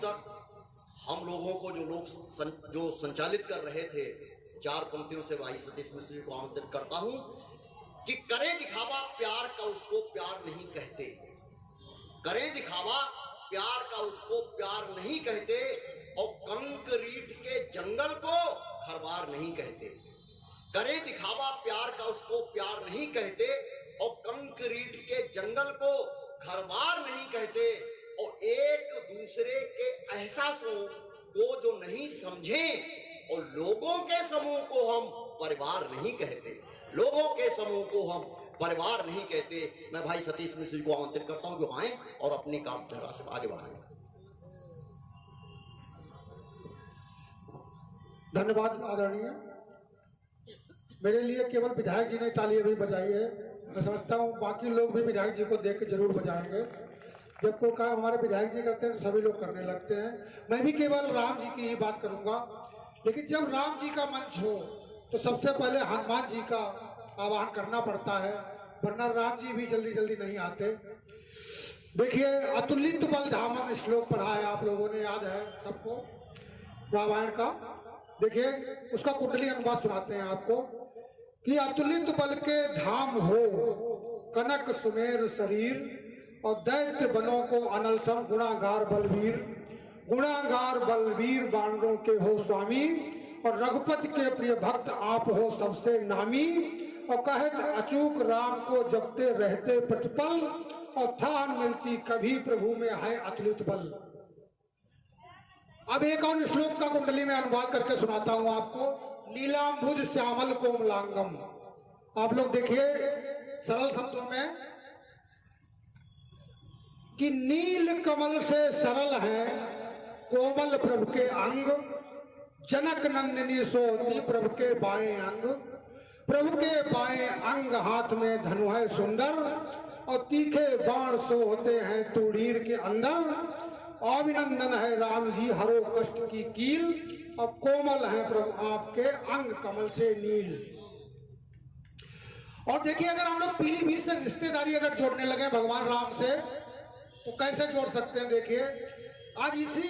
तक हम लोगों को जो संचालित कर रहे थे, 4 पंक्तियों से भाई सतीश मिश्र जी को आमंत्रित करता हूं कि करें दिखावा प्यार का उसको प्यार नहीं कहते, करें दिखावा प्यार का उसको प्यार नहीं कहते, और कंक्रीट के जंगल को घरबार नहीं कहते। करें दिखावा प्यार का उसको प्यार नहीं कहते, और कंक्रीट के जंगल को घरबार नहीं कहते, और एक दूसरे के एहसासों को जो नहीं समझे, और लोगों के समूह को हम परिवार नहीं कहते, लोगों के समूह को हम परिवार नहीं कहते। मैं भाई सतीश मिश्र जी को आमंत्रित करता हूं कि आए और अपनी कामधारा से आगे बढ़ाएं। धन्यवाद आदरणीय। मेरे लिए केवल विधायक जी ने ताली अभी बजाई है, मैं समझता हूँ बाकी लोग भी विधायक जी को देख के जरूर बजाएंगे। जब कोई काम हमारे विधायक जी करते हैं तो सभी लोग करने लगते हैं। मैं भी केवल राम जी की ही बात करूंगा, लेकिन जब राम जी का मंच हो तो सबसे पहले हनुमान जी का आवाहन करना पड़ता है, वरना राम जी भी जल्दी जल्दी नहीं आते। देखिए, अतुलित बल धामम श्लोक पढ़ा है आप लोगों ने, याद है सबको, रामायण का। देखिए, उसका कुंडली अनुवाद सुनाते हैं आपको कि अतुलित बल के धाम हो कनक सुमेर शरीर, और दैत्य बनों को अनलसम गुणागार बलवीर, गुणागार बलवीर बाणों के हो स्वामी, और रघुपति के प्रिय भक्त आप हो सबसे नामी, और कहत अचूक राम को जपते रहते प्रतिपल, और थान मिलती कभी प्रभु में है अतुलित बल। अब एक और श्लोक का कुंडली में अनुवाद करके सुनाता हूं आपको। नीलांबुज श्यामल कोमलांगम, आप लोग देखिए सरल शब्दों में कि नील कमल से सरल है कोमल प्रभु के अंग, जनक नंदिनी सोती प्रभु के बाएं अंग, प्रभु के बाएं अंग हाथ में धनु है सुंदर, और तीखे बाण सो होते हैं तूड़ीर के अंदर, अभिनंदन है राम जी हरो कष्ट की कील, और कोमल है प्रभु आपके अंग कमल से नील। और देखिए, अगर हम लोग पीलीभीत से रिश्तेदारी अगर जोड़ने लगे भगवान राम से तो कैसे जोड़ सकते हैं। देखिए, आज इसी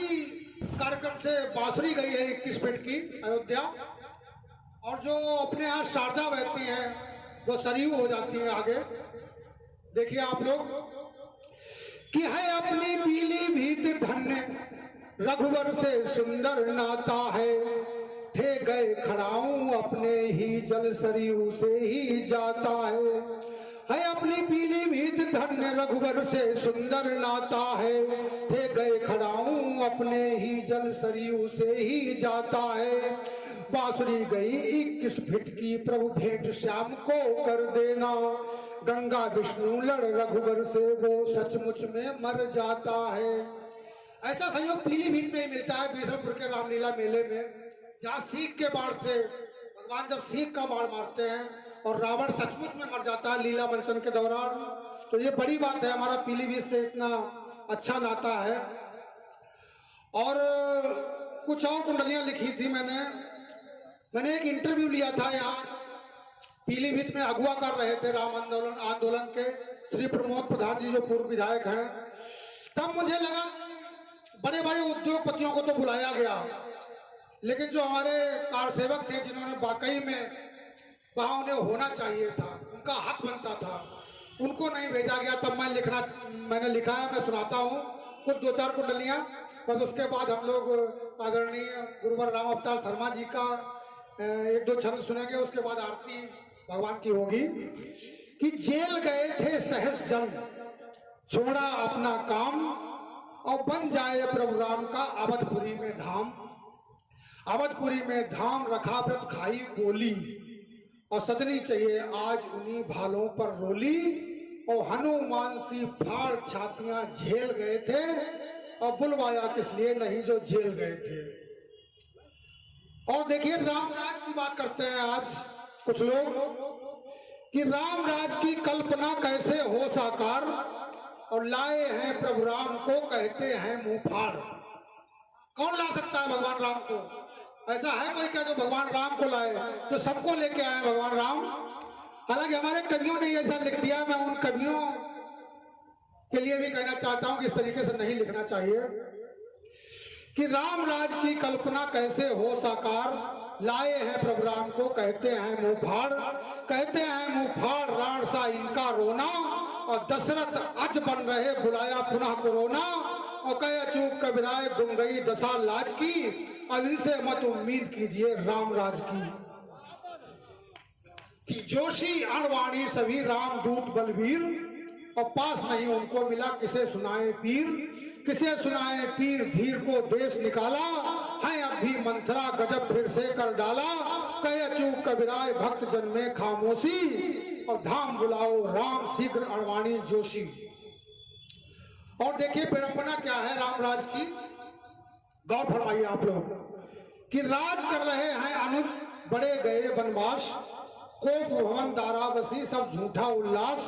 कार्यक्रम से बांसुरी गई है 21 फीट की अयोध्या, और जो अपने यहाँ शारदा बहती हैं वो सरयू हो जाती है आगे। देखिए आप लोग कि है अपनी पीलीभीत धन्य रघुवर से सुंदर नाता है, थे गए खड़ाऊं अपने ही जल सरयू से ही जाता है अपनी पीलीभीत धन्य रघुवर से सुंदर नाता है, थे गए खड़ाऊं अपने ही जल सरयू से ही जाता है। बांसुरी गई 21 फीट की प्रभु भेंट श्याम को कर देना, गंगा विष्णु लड़ रघुवर से वो सचमुच में मर जाता है। ऐसा सहयोग पीलीभीत में ही मिलता है, बीसलपुर के रामलीला मेले में, जहाँ सीख के बाढ़ से भगवान जब सीख का बाढ़ मारते हैं और रावण सचमुच में मर जाता है लीला मंचन के दौरान। तो ये बड़ी बात है, हमारा पीलीभीत से इतना अच्छा नाता है। और कुछ और कुंडलियां लिखी थी मैंने एक इंटरव्यू लिया था यहाँ पीलीभीत में, अगुवा कर रहे थे राम आंदोलन के श्री प्रमोद प्रधान जी जो पूर्व विधायक हैं। तब मुझे लगा बड़े बड़े उद्योगपतियों को तो बुलाया गया, लेकिन जो हमारे कारसेवक थे जिन्होंने वाकई में वहां उन्हें होना चाहिए था, उनका हक बनता था, उनको नहीं भेजा गया। तब मैंने लिखा है, मैं सुनाता हूँ कुछ 2-4 कुंडलियां, बस उसके बाद हम लोग आदरणीय गुरुवर राम अवतार शर्मा जी का 1-2 छंद सुनेंगे, उसके बाद आरती भगवान की होगी। कि जेल गए थे सहस जन छोड़ा अपना काम, और बन जाए प्रभु राम का अवधपुरी में धाम। अवधपुरी में धाम रखा व्रत खाई गोली, और सजनी चाहिए आज उन्हीं भालों पर रोली। और हनुमान सी फाड़ छातियां झेल गए थे, और बुलवाया किस लिए नहीं जो जेल गए थे। और देखिए रामराज की बात करते हैं आज कुछ लोग, कि रामराज की कल्पना कैसे हो साकार, और लाए हैं प्रभु राम को कहते हैं मुंह फाड़। कौन ला सकता है भगवान राम को? ऐसा है कोई क्या जो भगवान राम को लाए, जो सबको लेके आए भगवान राम? हालांकि हमारे कवियों ने ऐसा लिख दिया, मैं उन कवियों के लिए भी कहना चाहता हूं कि इस तरीके से नहीं लिखना चाहिए। कि राम राज की कल्पना कैसे हो साकार, लाए हैं प्रभु राम को कहते हैं मुंह फाड़, कहते हैं मुंह फाड़ राण सा इनका रोना, और दशरथ अज बन रहे बुलाया पुनः कोरोना, और कहे चूक कबीराए गुम गई दशा लाज की, अब इनसे मत उम्मीद कीजिए राम राज की। कि जोशी अणवाणी सभी राम दूत बलवीर, और पास नहीं उनको मिला किसे सुनाए पीर, किसे सुनाए पीर धीर को देश निकाला, है अब भी मंथरा गजब फिर से कर डाला, कहे चूक कबीराए भक्त जन में खामोशी, और धाम बुलाओ राम शीघ्र अणवाणी जोशी। और देखिए विडंबना क्या है रामराज की, गौर फरमाइए आप लोग कि राज कर रहे हैं अनुज बड़े गए वनवास, कोप भवन दारावसी सब झूठा उल्लास,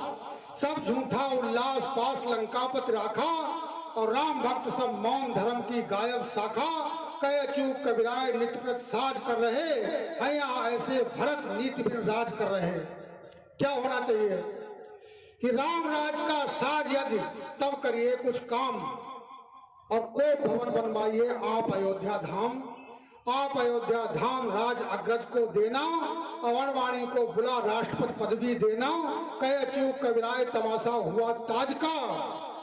सब झूठा उल्लास पास लंकापति राखा, और राम भक्त सब मौन धर्म की गायब शाखा, कहे चूक कबीराए नित्य प्रत साज कर रहे हैं, यहाँ ऐसे भरत नीति बिन राज कर रहे। क्या होना चाहिए कि राम राज का साज यदि तब करिए कुछ काम, और कोप भवन बनवाइए आप अयोध्या धाम, आप अयोध्या धाम राज अग्रज को देना, अवणवाणी को बुला राष्ट्रपति पदवी देना, कहे चूक कबीराए तमाशा हुआ ताज का,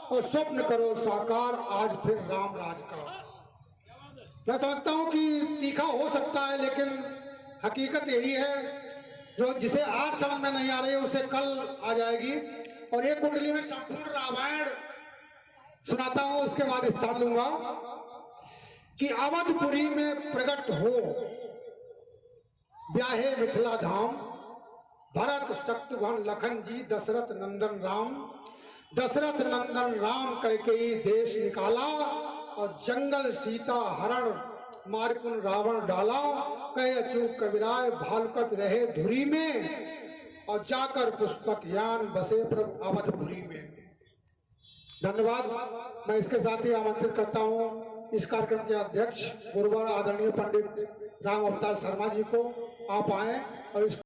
और स्वप्न करो साकार आज फिर राम राज का। मैं समझता हूं कि तीखा हो सकता है, लेकिन हकीकत यही है, जो जिसे आज समझ में नहीं आ रही है उसे कल आ जाएगी। और एक कुंडली में संपूर्ण रामायण सुनाता हूं, उसके बाद स्थान लूंगा कि अवधपुरी में प्रकट हो ब्याहे मिथिला धाम, भरत शत्रुघ्न लखन जी दशरथ नंदन राम, दशरथ नंदन राम कैकेयी देश निकाला, और जंगल सीता हरण मारकुन रावण डाला, कहे चूक कबीराए भालुकप रहे धुरी में, और जाकर पुष्पक यान बसे प्रभु अवधपुरी में। धन्यवाद। मैं इसके साथ ही आमंत्रित करता हूँ इस कार्यक्रम के अध्यक्ष गुरुवर आदरणीय पंडित राम अवतार शर्मा जी को, आप आए और इस